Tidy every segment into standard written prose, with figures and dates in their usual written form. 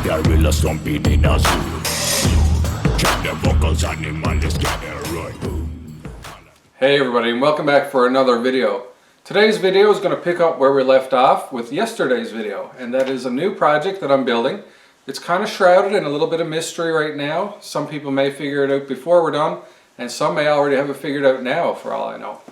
gorilla stomping in a zoo. Check the vocals, animal, let's get it right. Boom. Hey everybody, and welcome back for another video. Today's video is going to pick up where we left off with yesterday's video, and that is a new project that I'm building. It's kind of shrouded in a little bit of mystery right now. Some people may figure it out before we're done, and some may already have it figured out now for all I know.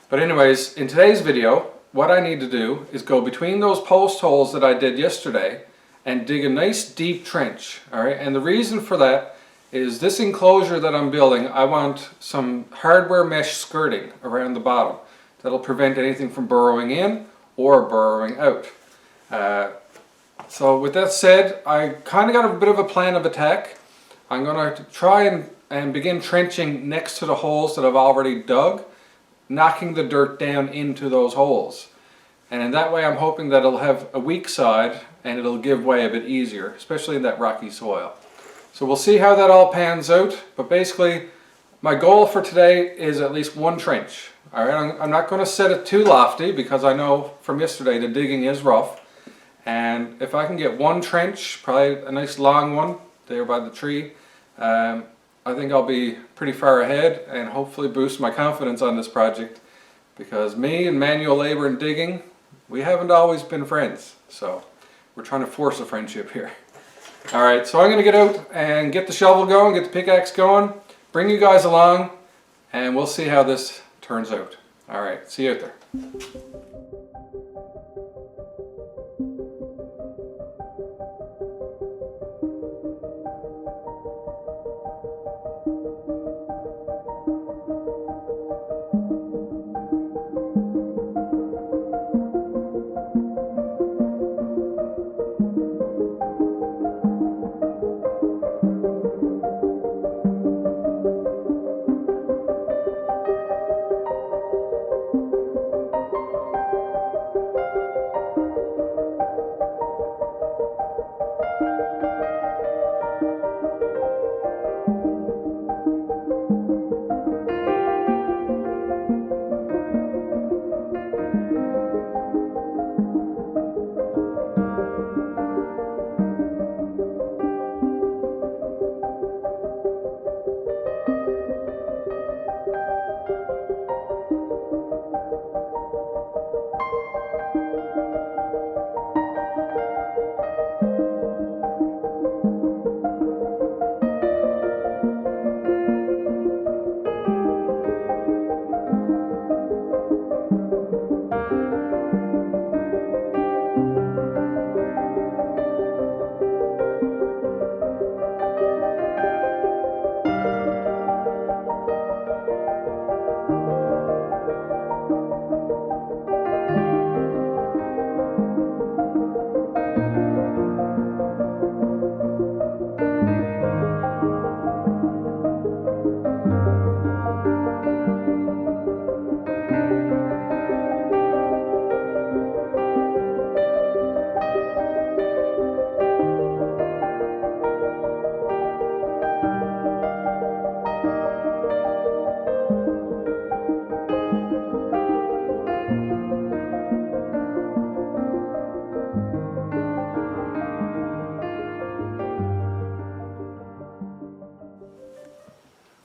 But anyways, in today's video, what I need to do is go between those post holes that I did yesterday and dig a nice deep trench. Alright, and the reason for that is this enclosure that I'm building, I want some hardware mesh skirting around the bottom that'll prevent anything from burrowing in or burrowing out. So with that said, I kind of got a bit of a plan of attack. I'm going to try and begin trenching next to the holes that I've already dug, knocking the dirt down into those holes. And in that way I'm hoping that it'll have a weak side and it'll give way a bit easier, especially in that rocky soil. So we'll see how that all pans out, but basically my goal for today is at least one trench. Alright, I'm not going to set it too lofty because I know from yesterday the digging is rough. And if I can get one trench, probably a nice long one there by the tree, I think I'll be pretty far ahead and hopefully boost my confidence on this project, because me and manual labor and digging, we haven't always been friends, so we're trying to force a friendship here. Alright, so I'm going to get out and get the shovel going, get the pickaxe going, bring you guys along, and we'll see how this turns out. Alright, see you out there.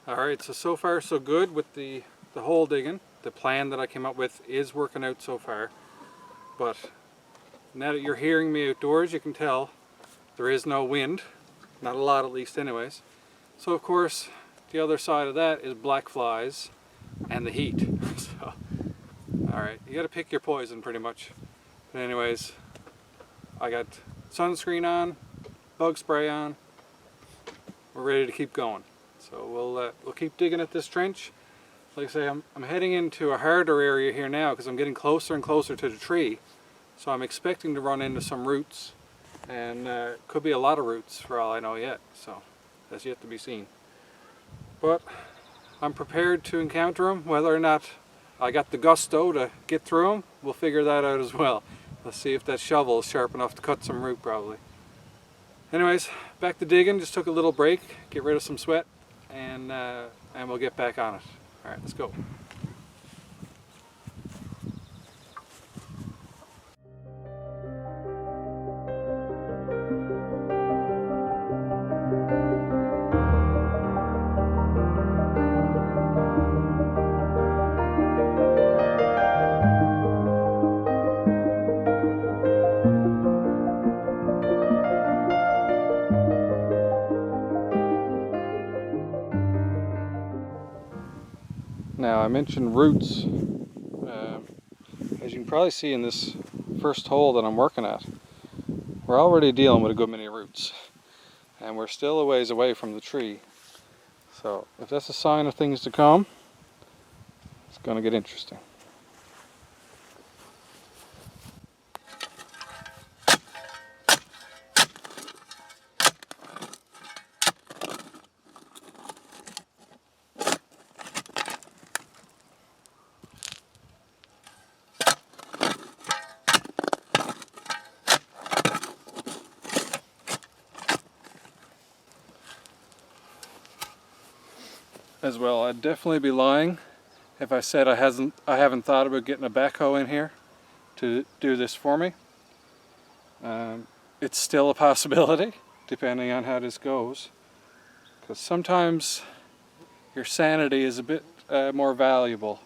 Alright, so far so good with the hole digging. The plan that I came up with is working out so far. But now that you're hearing me outdoors, you can tell there is no wind. Not a lot, at least anyways. So of course, the other side of that is black flies and the heat. So, alright, you gotta pick your poison pretty much. But anyways, I got sunscreen on, bug spray on. We're ready to keep going. So we'll keep digging at this trench. Like I say, I'm heading into a harder area here now because I'm getting closer and closer to the tree. So I'm expecting to run into some roots, and could be a lot of roots for all I know yet. So that's yet to be seen. But I'm prepared to encounter them. Whether or not I got the gusto to get through them, we'll figure that out as well. Let's see if that shovel is sharp enough to cut some root, probably. Anyways, back to digging. Just took a little break, get rid of some sweat, and we'll get back on it. All right, let's go. mentioned roots. As you can probably see in this first hole that I'm working at, we're already dealing with a good many roots. And we're still a ways away from the tree. So if that's a sign of things to come, it's going to get interesting. As well, I'd definitely be lying if I said I haven't thought about getting a backhoe in here to do this for me. It's still a possibility, depending on how this goes, because sometimes your sanity is a bit more valuable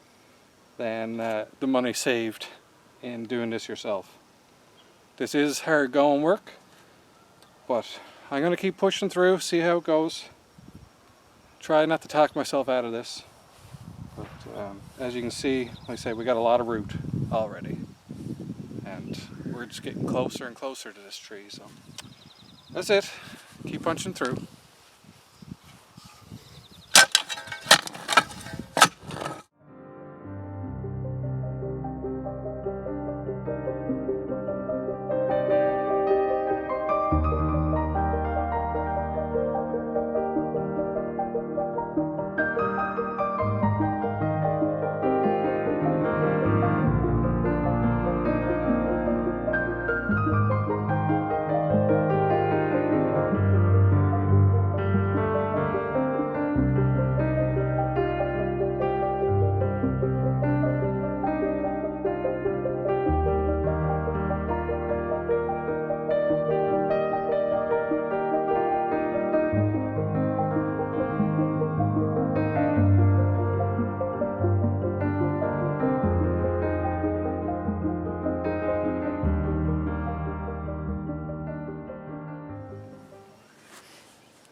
than the money saved in doing this yourself. This is hard going work, but I'm going to keep pushing through, see how it goes. Try not to talk myself out of this, but as you can see, like I say, we got a lot of root already, and we're just getting closer and closer to this tree. So that's it. Keep punching through.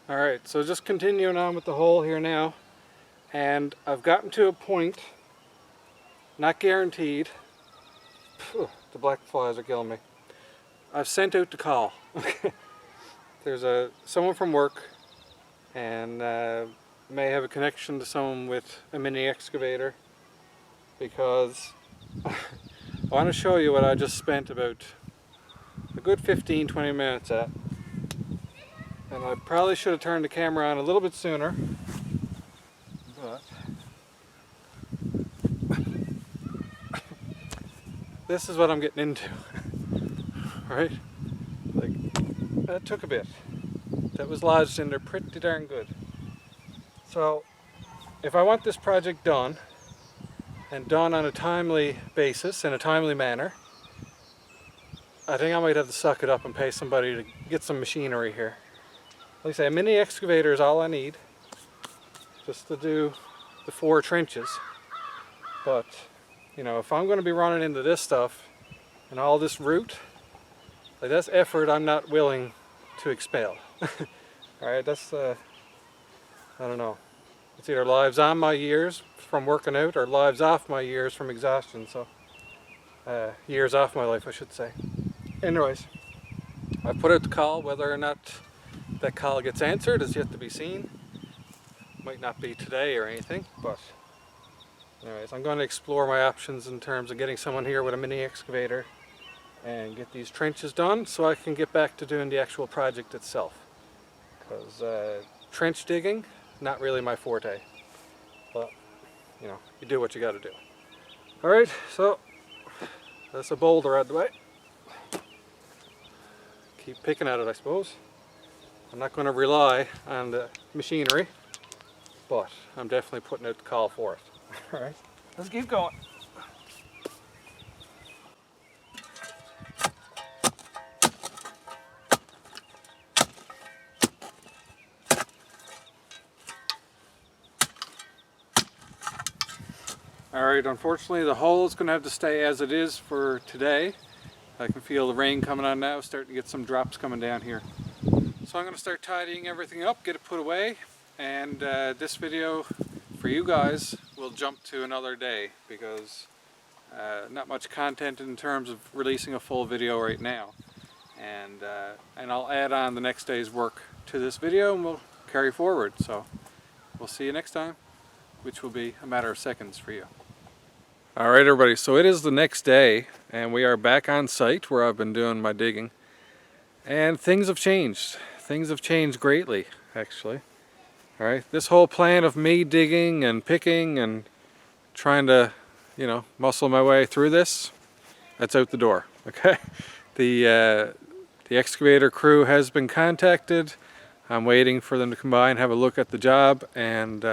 Alright, so just continuing on with the hole here now, and I've gotten to a point, not guaranteed, the black flies are killing me, I've sent out the call. There's someone from work, and may have a connection to someone with a mini excavator, because I want to show you what I just spent about a good 15-20 minutes at. And I probably should have turned the camera on a little bit sooner, but this is what I'm getting into, right? Like, that took a bit. That was lodged in there pretty darn good. So, if I want this project done, and done on a timely basis, in a timely manner, I think I might have to suck it up and pay somebody to get some machinery here. Like I say, a mini excavator is all I need, just to do the 4 trenches. But, you know, if I'm going to be running into this stuff and all this root, like, that's effort I'm not willing to expel. Alright, that's, I don't know. It's either lives on my years from working out or lives off my years from exhaustion. So, years off my life, I should say. Anyways, I put out the call. Whether or not that call gets answered is yet to be seen. Might not be today or anything, but anyways, I'm going to explore my options in terms of getting someone here with a mini excavator and get these trenches done so I can get back to doing the actual project itself. Because trench digging, not really my forte. But, you know, you do what you got to do. Alright, so that's a boulder out of the way. Keep picking at it, I suppose. I'm not going to rely on the machinery, but I'm definitely putting out the call for it. Alright, let's keep going. Alright, unfortunately the hole is going to have to stay as it is for today. I can feel the rain coming on now, starting to get some drops coming down here. So I'm going to start tidying everything up, get it put away, and this video for you guys, we'll jump to another day because not much content in terms of releasing a full video right now. And I'll add on the next day's work to this video and we'll carry forward. So we'll see you next time, which will be a matter of seconds for you. Alright everybody, so it is the next day and we are back on site where I've been doing my digging. And things have changed. Things have changed greatly, actually. Alright, this whole plan of me digging and picking and trying to, you know, muscle my way through this, that's out the door, okay? The excavator crew has been contacted. I'm waiting for them to come by and have a look at the job, and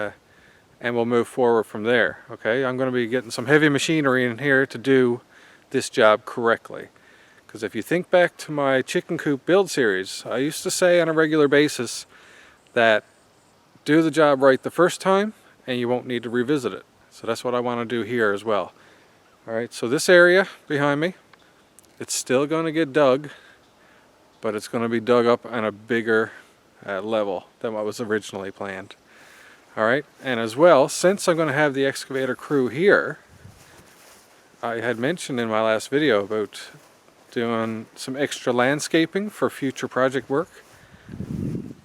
we'll move forward from there, okay? I'm going to be getting some heavy machinery in here to do this job correctly. Because if you think back to my chicken coop build series, I used to say on a regular basis that do the job right the first time and you won't need to revisit it. So that's what I want to do here as well. Alright, so this area behind me, it's still going to get dug, but it's going to be dug up on a bigger level than what was originally planned. Alright, and as well, since I'm going to have the excavator crew here, I had mentioned in my last video about doing some extra landscaping for future project work.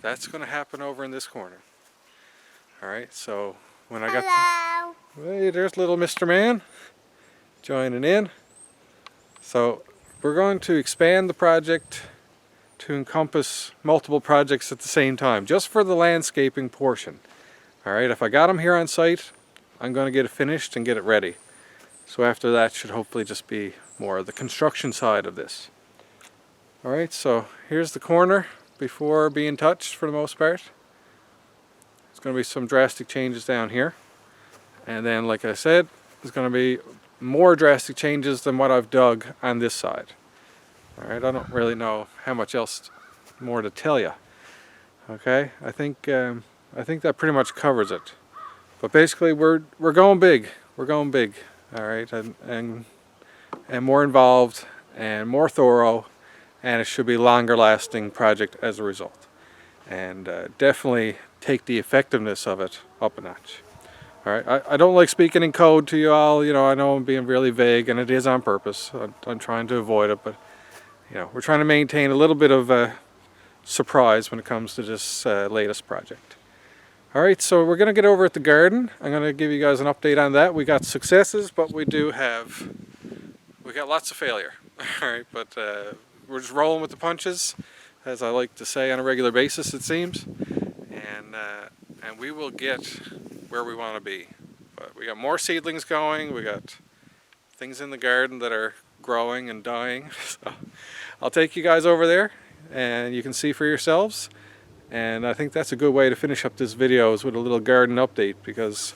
That's going to happen over in this corner. Alright, so when I got hey, there's little Mr. Man joining in. So we're going to expand the project to encompass multiple projects at the same time, just for the landscaping portion. Alright, if I got them here on site, I'm going to get it finished and get it ready. So after that should hopefully just be more of the construction side of this. Alright, so here's the corner before being touched for the most part. There's going to be some drastic changes down here. And then, like I said, there's going to be more drastic changes than what I've dug on this side. Alright, I don't really know how much else more to tell you. Okay, I think that pretty much covers it. But basically we're going big. We're going big. Alright, and more involved and more thorough, and it should be longer lasting project as a result. And definitely take the effectiveness of it up a notch. Alright, I don't like speaking in code to you all, you know, I know I'm being really vague and it is on purpose. I'm trying to avoid it, but you know, we're trying to maintain a little bit of a surprise when it comes to this latest project. Alright, so we're going to get over at the garden. I'm going to give you guys an update on that. We got successes, but we got lots of failure. Alright, but we're just rolling with the punches, as I like to say on a regular basis, it seems. And we will get where we want to be. But we got more seedlings going, we got things in the garden that are growing and dying. So I'll take you guys over there and you can see for yourselves. And I think that's a good way to finish up this video, is with a little garden update, because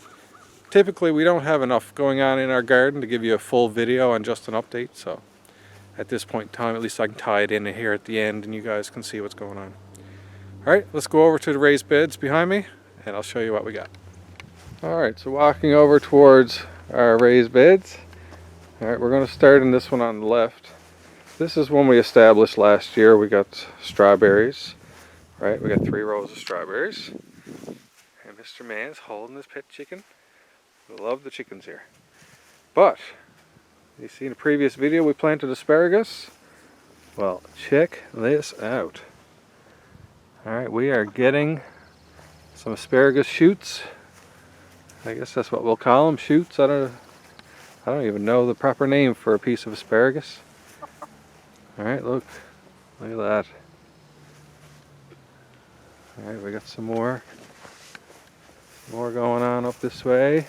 typically we don't have enough going on in our garden to give you a full video on just an update. So at this point in time, at least I can tie it in here at the end and you guys can see what's going on. Alright, let's go over to the raised beds behind me and I'll show you what we got. Alright, so walking over towards our raised beds. Alright, we're going to start in this one on the left. This is one we established last year. We got strawberries. Right, we got 3 rows of strawberries. And Mr. Man's holding his pet chicken. We love the chickens here. But, you see in the previous video we planted asparagus? Well, check this out. Alright, we are getting some asparagus shoots. I guess that's what we'll call them, shoots. I don't even know the proper name for a piece of asparagus. Alright, look at that. Alright, we got some more going on up this way.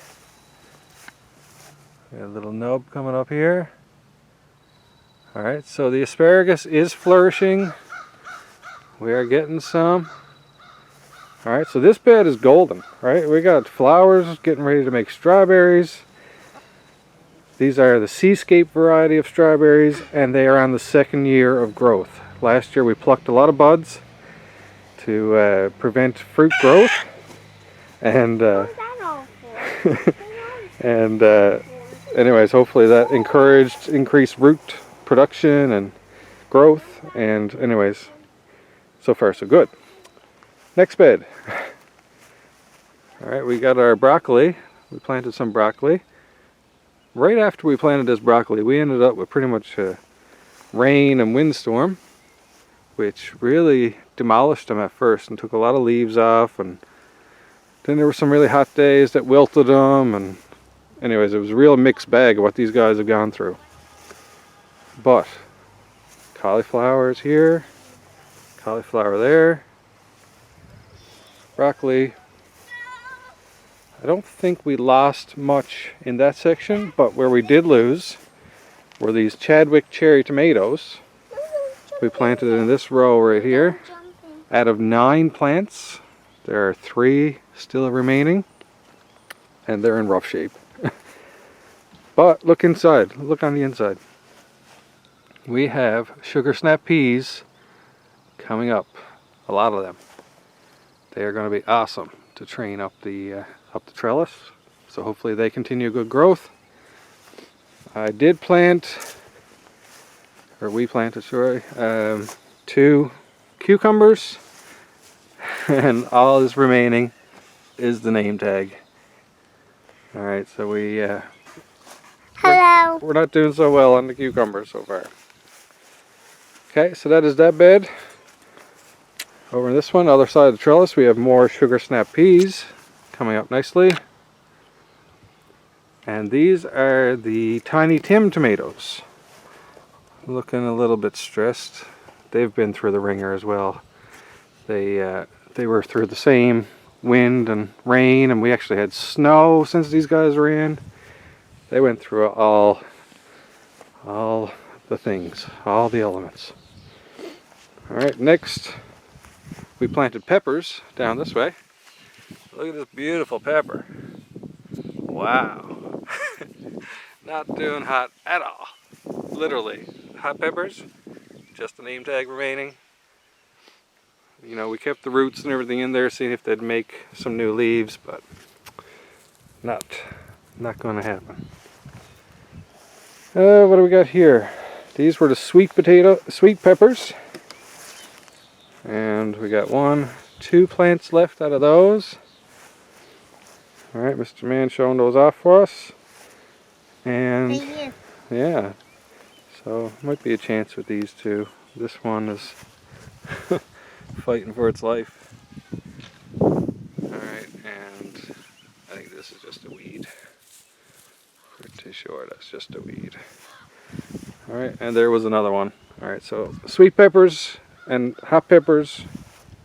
We got a little nub coming up here. Alright, so the asparagus is flourishing. We are getting some. Alright, so this bed is golden, right? We got flowers getting ready to make strawberries. These are the Seascape variety of strawberries, and they are on the 2nd year of growth. Last year we plucked a lot of buds to prevent fruit growth, and anyways, hopefully that encouraged increased root production and growth, and anyways, so far so good. Next bed. Alright, we got our broccoli. We planted some broccoli. Right after we planted this broccoli, we ended up with pretty much a rain and windstorm, which really demolished them at first and took a lot of leaves off, and then there were some really hot days that wilted them, and anyways, it was a real mixed bag of what these guys have gone through. But cauliflower is here, cauliflower there, broccoli. I don't think we lost much in that section, but where we did lose were these Chadwick cherry tomatoes. We planted in this row right here. Out of 9 plants, there are 3 still remaining, and they're in rough shape. But look inside, look on the inside. We have sugar snap peas coming up, a lot of them. They are going to be awesome to train up the trellis, so hopefully they continue good growth. I did plant, or we planted, sorry, 2 cucumbers, and all is remaining is the name tag. Alright, so we're not doing so well on the cucumbers so far. Okay, so that is that bed. Over in this one, other side of the trellis, we have more sugar snap peas coming up nicely. And these are the Tiny Tim tomatoes. Looking a little bit stressed. They've been through the ringer as well. They were through the same wind and rain, and we actually had snow since these guys were in. They went through all the things, all the elements. Alright, next we planted peppers down this way. Look at this beautiful pepper. Wow. Not doing hot at all. Literally. Hot peppers. Just the name tag remaining. You know, we kept the roots and everything in there, seeing if they'd make some new leaves, but not going to happen. What do we got here? These were the sweet peppers. And we got 1, 2 plants left out of those. Alright, Mr. Man showing those off for us. And yeah, so might be a chance with these 2. This one is fighting for its life. Alright, and I think this is just a weed. Pretty sure that's just a weed. Alright, and there was another one. Alright, so sweet peppers and hot peppers,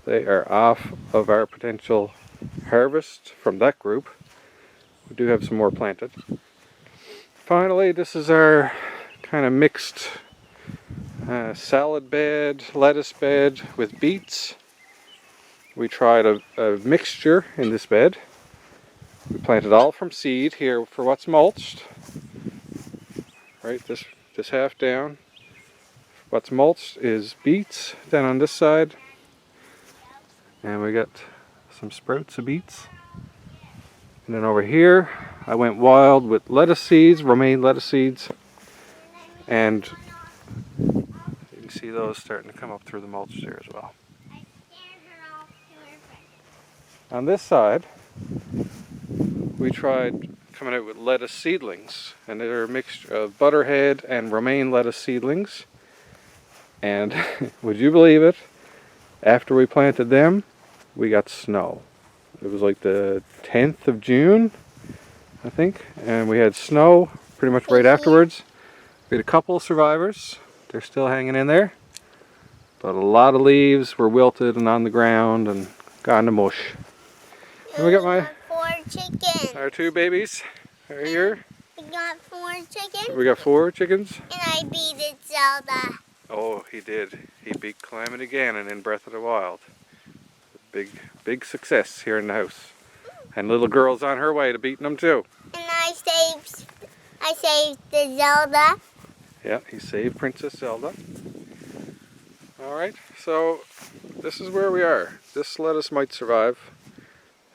they are off of our potential harvest from that group. We do have some more planted. Finally, this is our kind of mixed salad bed, lettuce bed with beets. We tried a mixture in this bed. We planted all from seed here for what's mulched. Right, this half down. What's mulched is beets down on this side. And we got some sprouts of beets. And then over here, I went wild with lettuce seeds, romaine lettuce seeds. And you can see those starting to come up through the mulch there as well. On this side, we tried coming out with lettuce seedlings. And they're a mixture of butterhead and romaine lettuce seedlings. And would you believe it? After we planted them, we got snow. It was like the 10th of June, I think, and we had snow pretty much right afterwards. We had a couple survivors. They're still hanging in there. But a lot of leaves were wilted and on the ground and gone to mush. And we got 4 chickens. our 2 babies right here. We got 4 chickens. We got 4 chickens. And I beat Zelda. Oh, he did. He beat Calamity Ganon in Breath of the Wild. Big success here in the house. And little girl's on her way to beating them too. And I saved the Zelda. Yeah, he saved Princess Zelda. Alright, so this is where we are. This lettuce might survive.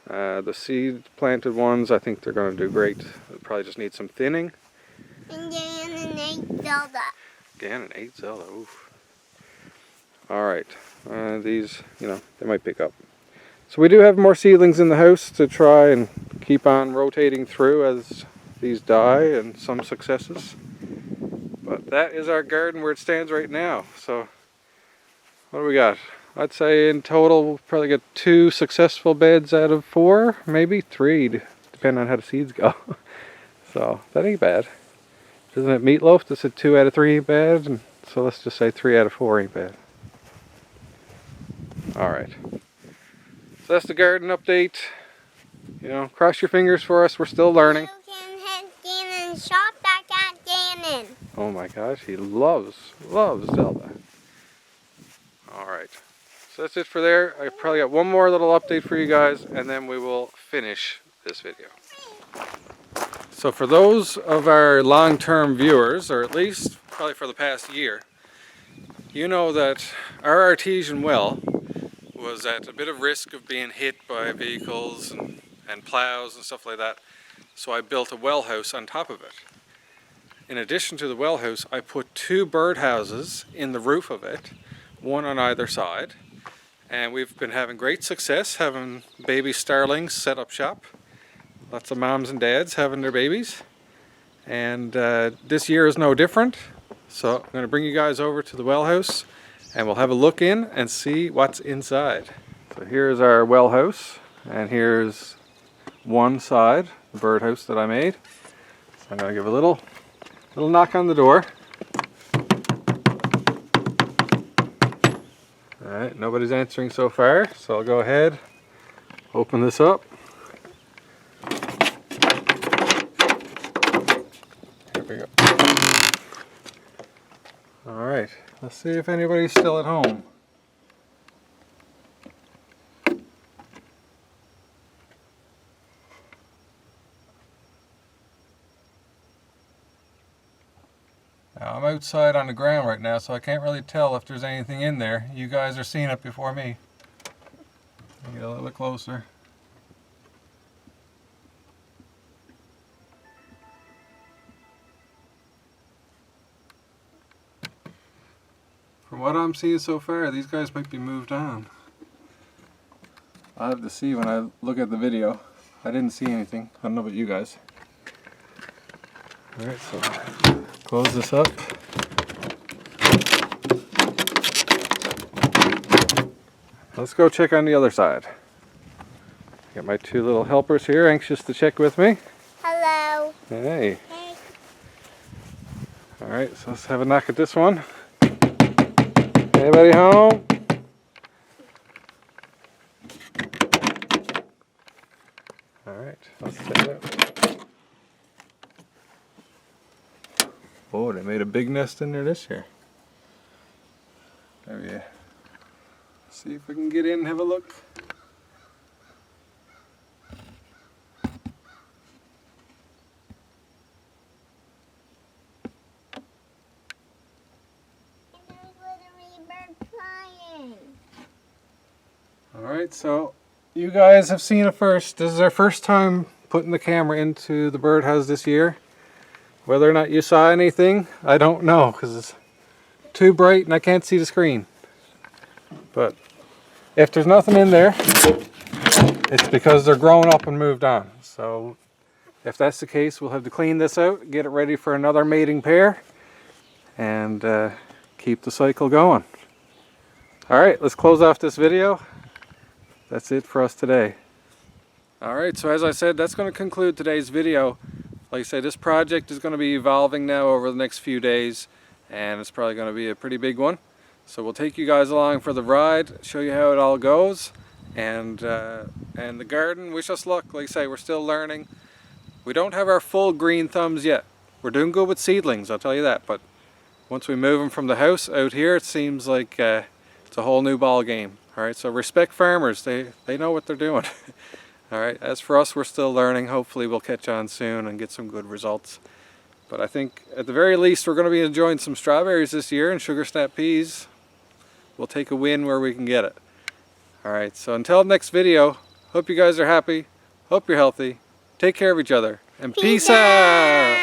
The seed planted ones, I think they're going to do great. They'll probably just need some thinning. And Ganon ate Zelda. Ganon ate Zelda, oof. Alright, these, you know, they might pick up. So we do have more seedlings in the house to try and keep on rotating through as these die, and some successes. But that is our garden where it stands right now. So what do we got? I'd say in total we'll probably get 2 successful beds out of 4, maybe 3, depending on how the seeds go. So that ain't bad. Isn't it Meatloaf that said 2 out of 3 ain't bad? And so let's just say 3 out of 4 ain't bad. Alright. So that's the garden update. You know, cross your fingers for us. We're still learning. You can hit Gannon, shot back at Gannon. Oh my gosh, he loves Zelda. Alright. So that's it for there. I probably got one more little update for you guys, and then we will finish this video. So for those of our long-term viewers, or at least probably for the past year, you know that our artesian well was at a bit of risk of being hit by vehicles and plows and stuff like that. So I built a well house on top of it. In addition to the well house, I put 2 birdhouses in the roof of it, one on either side. And we've been having great success having baby starlings set up shop. Lots of moms and dads having their babies. And this year is no different. So I'm going to bring you guys over to the well house and we'll have a look in and see what's inside. So here's our well house, and here's one side, the birdhouse that I made. So I'm going to give a little knock on the door. Alright, nobody's answering so far, so I'll go ahead, open this up. Here we go. Alright, let's see if anybody's still at home. Now, I'm outside on the ground right now, so I can't really tell if there's anything in there. You guys are seeing it before me. Let me get a little bit closer. From what I'm seeing so far, these guys might be moved on. I'll have to see when I look at the video. I didn't see anything. I don't know about you guys. Alright, so close this up. Let's go check on the other side. Got my 2 little helpers here, anxious to check with me. Hello. Hey. Hey. Alright, so let's have a knock at this one. Anybody home? Alright, let's check it out. Oh, they made a big nest in there this year. There we go. See if we can get in and have a look. Alright, so you guys have seen it first. This is our first time putting the camera into the birdhouse this year. Whether or not you saw anything, I don't know, because it's too bright and I can't see the screen. But if there's nothing in there, it's because they're grown up and moved on. So if that's the case, we'll have to clean this out, get it ready for another mating pair, and keep the cycle going. Alright, let's close off this video. That's it for us today. Alright, so as I said, that's going to conclude today's video. Like I said, this project is going to be evolving now over the next few days, and it's probably going to be a pretty big one. So we'll take you guys along for the ride, show you how it all goes, and the garden, wish us luck. Like I say, we're still learning. We don't have our full green thumbs yet. We're doing good with seedlings, I'll tell you that, but once we move them from the house out here, it seems like it's a whole new ball game. Alright, so respect farmers, they know what they're doing. Alright, as for us, we're still learning. Hopefully we'll catch on soon and get some good results. But I think at the very least we're going to be enjoying some strawberries this year and sugar snap peas. We'll take a win where we can get it. Alright, so until next video, hope you guys are happy, hope you're healthy, take care of each other, and peace out!